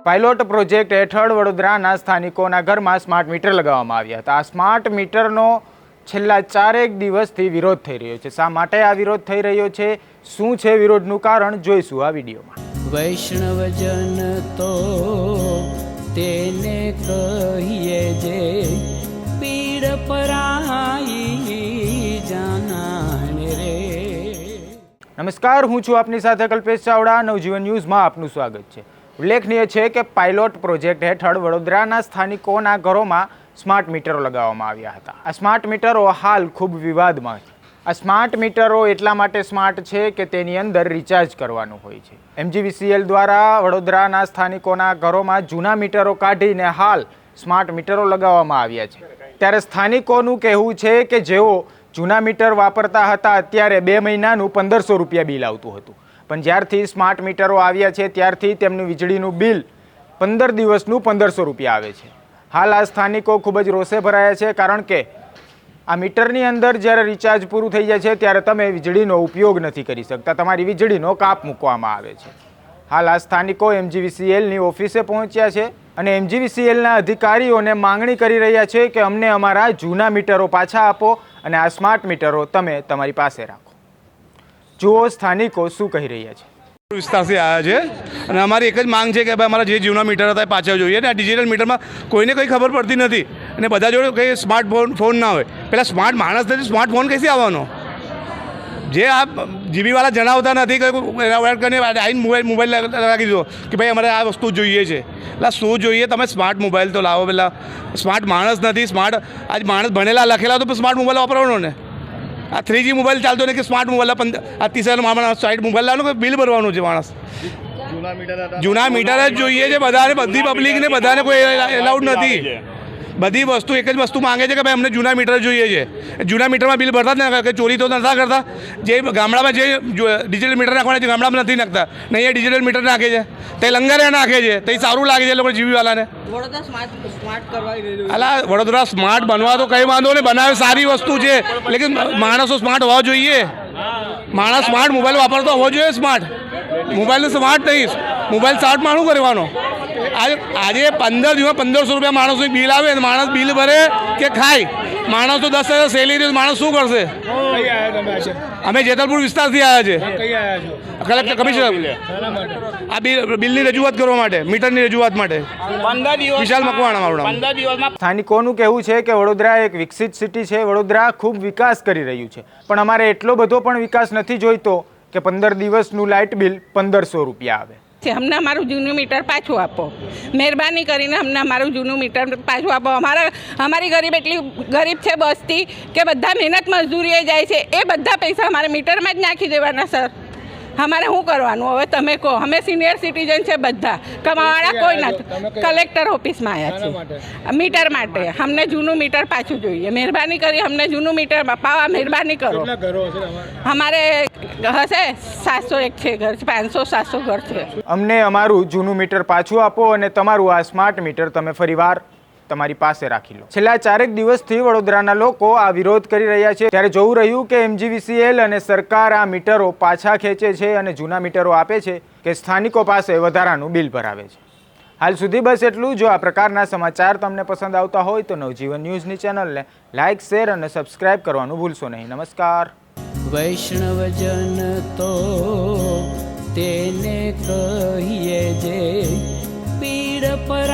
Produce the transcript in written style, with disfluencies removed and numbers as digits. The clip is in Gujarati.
પાયલોટ પ્રોજેક્ટ હેઠળ વડોદરાના સ્થાનિકોના ઘરમાં સ્માર્ટ મીટર લગાવવામાં આવ્યા હતા। આ સ્માર્ટ મીટરનો છેલ્લા 4 દિવસથી વિરોધ થઈ રહ્યો છે। શા માટે આ વિરોધ થઈ રહ્યો છે, શું છે વિરોધનું કારણ, જોઈશું આ વિડીયોમાં। વૈષ્ણવજન તો તેને કહીએ જે પીડ પરાઈ જાનાને રે। નમસ્કાર, હું છું આપની સાથે કલ્પેશ ચાવડા। નવજીવન ન્યૂઝમાં આપનું સ્વાગત છે। ઉલ્લેખનીય છે કે પાયલોટ પ્રોજેક્ટ હેઠળ વડોદરાના સ્થાનિકોના ઘરોમાં સ્માર્ટ મીટરો લગાવવામાં આવ્યા હતા। આ સ્માર્ટ મીટરો હાલ ખૂબ વિવાદમાં છે। આ સ્માર્ટ મીટરો એટલા માટે સ્માર્ટ છે કે તેની અંદર રિચાર્જ કરવાનું હોય છે। MGVCL દ્વારા વડોદરાના સ્થાનિકોના ઘરોમાં જૂના મીટરો કાઢીને હાલ સ્માર્ટ મીટરો લગાવવામાં આવ્યા છે। ત્યારે સ્થાનિકોનું કહેવું છે કે જેઓ જૂના મીટર વાપરતા હતા અત્યારે 2 મહિનાનું 1500 રૂપિયા બિલ આવતું હતું, પણ જ્યારથી સ્માર્ટ મીટરો આવ્યા છે ત્યારથી તેમનું વીજળીનું બિલ 15 દિવસનું 1500 રૂપિયા આવે છે। હાલ આ સ્થાનિકો ખૂબ જ રોષે ભરાયા છે, કારણ કે આ મીટરની અંદર જ્યારે રિચાર્જ પૂરું થઈ જાય છે ત્યારે તમે વીજળીનો ઉપયોગ નથી કરી શકતા, તમારી વીજળીનો કાપ મૂકવામાં આવે છે। હાલ આ સ્થાનિકો MGVCLની ઓફિસે પહોંચ્યા છે અને MGVCLના અધિકારીઓને માંગણી કરી રહ્યા છે કે અમને અમારા જૂના મીટરો પાછા આપો અને આ સ્માર્ટ મીટરો તમે તમારી પાસે રાખો। જુઓ સ્થાનિકો શું કહી રહ્યા છે। વિસ્તારથી આવ્યા છે અને અમારી એક જ માંગ છે કે ભાઈ અમારા જે જૂના મીટર હતા એ પાછા જોઈએ ને આ ડિજિટલ મીટરમાં કોઈને કંઈ ખબર પડતી નથી અને બધા જોડે કંઈ સ્માર્ટફોન ના હોય। પહેલાં સ્માર્ટ માણસ નથી, સ્માર્ટફોન કઈથી આવવાનો? જે આ જીબીવાળા જણાવતા નથી કે કરીને આવીને મોબાઈલ રાખી દો કે ભાઈ અમારે આ વસ્તુ જોઈએ છે। એટલે શું જોઈએ? તમે સ્માર્ટ મોબાઈલ તો લાવો। પહેલાં સ્માર્ટ માણસ નથી, સ્માર્ટ આજ માણસ ભણેલા લખેલા તો સ્માર્ટ મોબાઈલ વાપરવાનો ને। આ 3G મોબાઈલ ચાલતો ને કે સ્માર્ટ મોબાઈલ આ 30 માણસ સાઈડ મોબાઈલ લાવવાનો કે બિલ ભરવાનું છે માણસ? જૂના મીટર જ જોઈએ છે બધાને, બધી પબ્લિકને, બધાને કોઈ એલાઉડ નથી। બધી વસ્તુ એક જ વસ્તુ માંગે છે કે ભાઈ અમને જૂના મીટર જોઈએ છે। જૂના મીટરમાં બિલ ભરતા જ ના, ચોરી તો નથી કરતા। જે ગામડામાં જે ડિજિટલ મીટર નાખવાના છે ગામડામાં નથી નાખતા, ને અહીંયા ડિજિટલ મીટર નાખે છે, તે લંગરે નાખે છે, તે સારું લાગે છે લોકો જીબીવાળાને। વડોદરા સ્માર્ટ બનવા તો કંઈ વાંધો નહીં, બનાવે સારી વસ્તુ છે, લેકિન માણસો સ્માર્ટ હોવા જોઈએ। માણસ સ્માર્ટ મોબાઈલ વાપરતો હોવો જોઈએ। સ્માર્ટ મોબાઈલને સ્માર્ટ નહીં, મોબાઈલ સ્માર્ટ માણું કરવાનો। આજે 15 દિવસ 1500 રૂપિયા માણસનું બિલ આવે, માણસ બિલ ભરે કે ખાય? માણસ તો 10,000 સેલેરી, માણસ શું કરશે? અમે જેતલપુર વિસ્તારથી આવ્યા છે, કલેક્ટર કમિશનર આ બિલની રજૂઆત કરવા માટે, મીટરની રજૂઆત માટે। વિશાલ મકવાણા મારું નામ। સ્થાનિકોનું કહેવું છે કે વડોદરા એક વિકસિત સિટી છે, વડોદરા ખૂબ વિકાસ કરી રહ્યું છે, પણ અમારે એટલો બધો પણ વિકાસ નથી જોઈતો કે 15 દિવસનું લાઇટ બિલ 1500 રૂપિયા આવે। અમને અમારું જૂનું મીટર પાછું આપો, મહેરબાની કરીને અમને અમારું જૂનું મીટર પાછું આપો। અમારી ગરીબ એટલી ગરીબ છે બસ્તી કે બધા મહેનત મજદૂરીએ જાય છે, એ બધા પૈસા અમારે મીટરમાં જ નાખી દેવાના સર। અમારે શું કરવાનું હવે તમે કહો? અમે સિનિયર સિટીઝન છે, બધા કમાવાળા કોઈ નથી। કલેક્ટર ઓફિસમાં આવ્યા છે મીટર માટે, અમને જૂનું મીટર પાછું જોઈએ। મહેરબાની કરી અમને જૂનું મીટર અપાવવા મહેરબાની કરો। અમારે હશે 701 છે ઘર, 500-700 ઘર છે। અમને અમારું જૂનું મીટર પાછું આપો અને તમારું આ સ્માર્ટ મીટર તમે ફરીવાર તમારી પાસે રાખી લો। છેલ્લા 4 દિવસથી વડોદરાના લોકો આ વિરોધ કરી રહ્યા છે, ત્યારે જોવું રહ્યું કે MGVCL અને સરકાર આ મીટરો પાછા ખેંચે છે અને જૂના મીટરો આપે છે કે સ્થાનિકો પાસે વધારાનું બિલ ભરાવે છે। હાલ સુધી બસ એટલું। જો આ પ્રકારના સમાચાર તમને પસંદ આવતા હોય તો નવજીવન ન્યૂઝની ચેનલને લાઇક, શેર અને સબસ્ક્રાઇબ કરવાનું ભૂલશો નહીં। નમસ્કાર। વૈષ્ણવજન તો તેને કહીએ જે પીડ પરાઈ